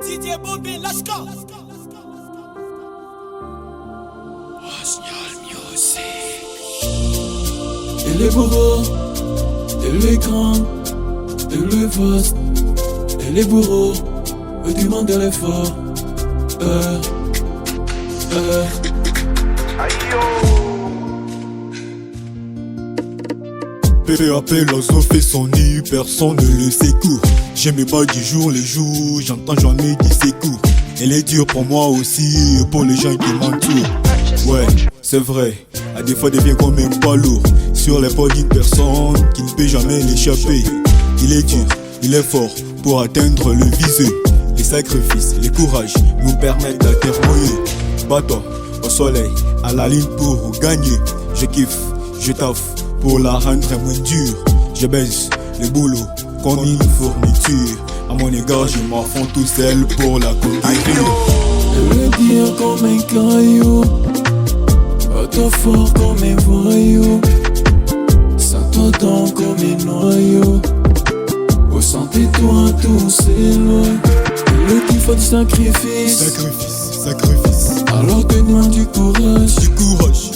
DJ Bobby, let's go. Elle est bourreau, elle est grande, elle est vaste, elle est bourreau, du monde elle est fort. PAP, l'oiseau fait son nid, personne ne le secoue. J'ai mes bas du jour les jours, j'entends jamais dit c'est court. Elle est dure pour moi aussi, pour les gens qui m'entourent. Ouais, c'est vrai, à des fois devient quand même pas lourd. Sur l'épaule d'une personne qui ne peut jamais l'échapper. Il est dur, il est fort pour atteindre le visé. Les sacrifices, les courages nous permettent d'atterrir. Bats-toi au soleil, à la ligne pour gagner. Je kiffe, je taffe pour la rendre moins dure. Je baisse le boulot comme une fourniture. À mon égard, je m'en fous tout seul pour la conquérir. Elle est dure comme un caillou, pas fort comme un voyou, s'entendant comme un noyau. Ressentez-toi tout s'éloigne. Elle qu'il faut du sacrifice. Sacrifice. Alors te demande du courage. Du courage.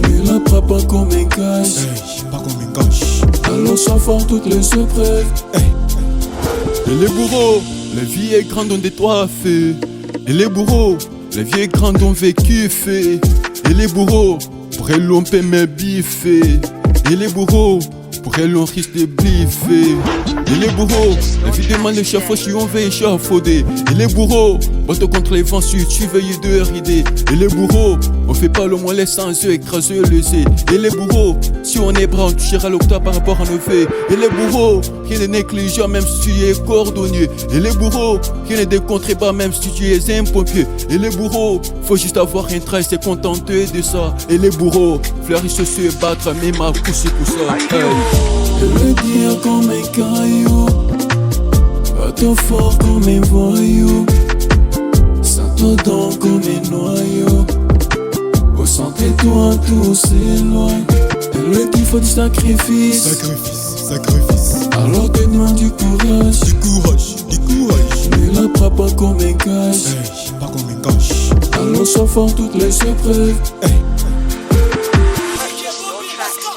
Ne la prends pas comme un cache. Pas comme un cache. Alors sois fort toutes les épreuves. Et les bourreaux, la vie est grande, on détoie fait. Et les bourreaux, la vie est grande, on vécu fait. Et les bourreaux, pour elle on paie mes biffés. Et les bourreaux, pour elle on risque de bliffer. Et les bourreaux, la vie demande l'échafaud si on veut échafauder. Et les bourreaux, bateau contre les vents si tu veilles de rider. Et les bourreaux, on fait pas le mollet sans eux, écraser le zé. Et les bourreaux, si on est bras, on touchera l'octave par rapport à nos faits. Et les bourreaux, rien n'est négligent même si tu es cordonnier. Et les bourreaux, rien n'est décontré pas même si tu es un pompier. Et les bourreaux, faut juste avoir un trait, c'est contenter de ça. Et les bourreaux, fleurissent se battre, même à pousser pour ça. Elle est dure comme un caillou, pas fort comme un voyou, s'entendant comme un noyau. Ressentez-toi tout s'éloigne. Elle qu'il faut du sacrifice. Sacrifice. Alors te demande du courage. Du courage. Ne la prends pas comme un cache. Pas comme un cache. Alors sois fort toutes les épreuves. DJ Bobby, let's go.